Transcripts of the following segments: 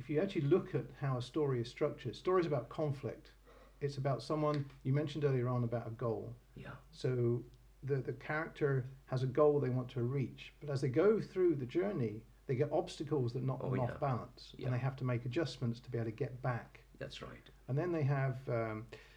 if you actually look at how a story is structured, stories about conflict. It's about someone, you mentioned earlier on about a goal. Yeah. So the character has a goal they want to reach, but as they go through the journey, they get obstacles that knock Oh, them yeah. off balance, Yeah. and they have to make adjustments to be able to get back. That's right. And then they have,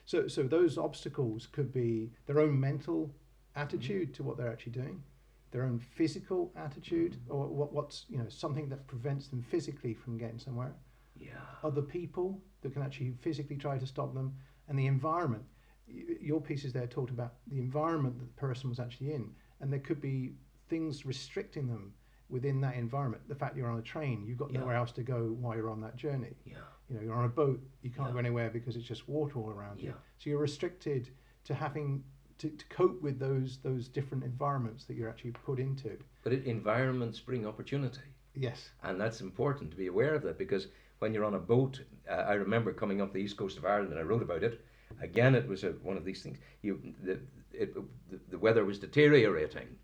so those obstacles could be their own mental attitude to what they're actually doing, their own physical attitude, or what's something that prevents them physically from getting somewhere. Yeah. Other people that can actually physically try to stop them, and the environment. Your pieces there talked about the environment that the person was actually in, and there could be things restricting them within that environment. The fact you're on a train, you've got Yeah. nowhere else to go while you're on that journey. Yeah. You're on a boat, you can't Yeah. go anywhere because it's just water all around you. Yeah. So you're restricted to having to cope with those different environments that you're actually put into. But environments bring opportunity. Yes. And that's important to be aware of that, because when you're on a boat, I remember coming up the east coast of Ireland, and I wrote about it. Again, it was one of these things. The weather was deteriorating,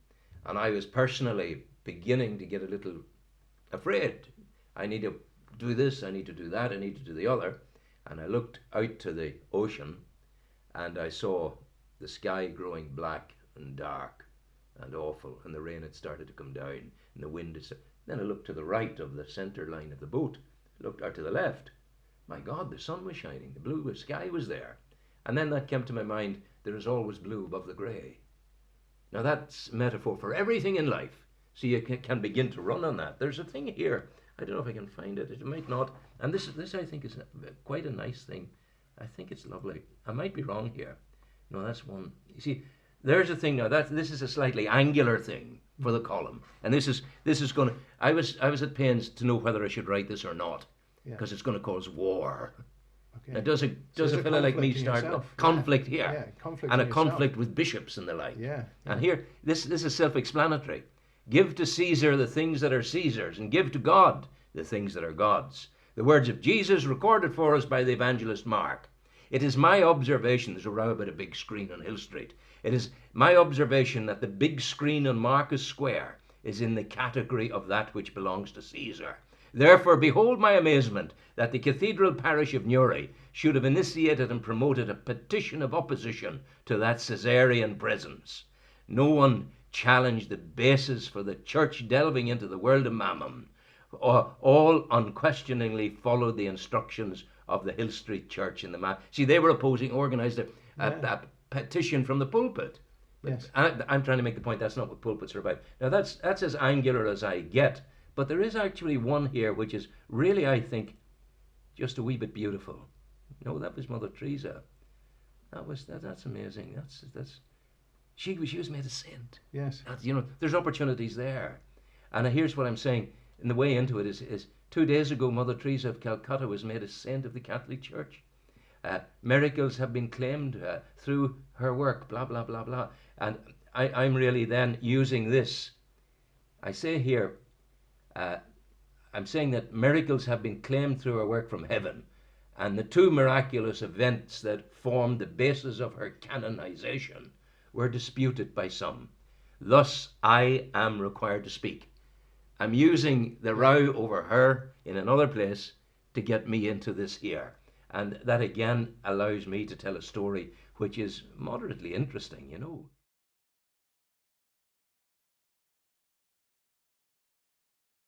and I was personally beginning to get a little afraid. I need to do this, I need to do that, I need to do the other. And I looked out to the ocean, and I saw the sky growing black and dark and awful, and the rain had started to come down, and the wind is. Then I looked to the right of the centre line of the boat, looked out to the left. My God, the sun was shining, the blue sky was there. And then that came to my mind, there is always blue above the grey. Now that's a metaphor for everything in life. So you can begin to run on that. There's a thing here, I don't know if I can find it, it might not. And this I think is quite a nice thing. I think it's lovely. I might be wrong here. No, that's one. You see, there's a thing now. This is a slightly angular thing for the column, and this is going to. I was at pains to know whether I should write this or not, because it's going to cause war. Okay. Now, does a fellow like me start conflict here, conflict and a yourself. conflict with bishops and the like? Yeah. And here, this is self-explanatory. Give to Caesar the things that are Caesar's, and give to God the things that are God's. The words of Jesus recorded for us by the evangelist Mark. It is my observation, there's a row about a big screen on Hill Street. It is my observation that the big screen on Marcus Square is in the category of that which belongs to Caesar. Therefore, behold my amazement that the cathedral parish of Newry should have initiated and promoted a petition of opposition to that Caesarean presence. No one challenged the basis for the church delving into the world of mammon. All unquestioningly followed the instructions of the Hill Street Church in the See, they were organized a petition from the pulpit. Yes. I'm trying to make the point that's not what pulpits are about. Now that's as angular as I get, but there is actually one here which is really, I think, just a wee bit beautiful. No, that was Mother Teresa. That's amazing. She was made a saint. Yes. There's opportunities there. And here's what I'm saying. And the way into it is 2 days ago, Mother Teresa of Calcutta was made a saint of the Catholic Church. Miracles have been claimed through her work, blah, blah, blah, blah. And I'm really then using this. I say here, I'm saying that miracles have been claimed through her work from heaven. And the two miraculous events that formed the basis of her canonization were disputed by some. Thus, I am required to speak. I'm using the row over her in another place to get me into this here. And that again allows me to tell a story which is moderately interesting,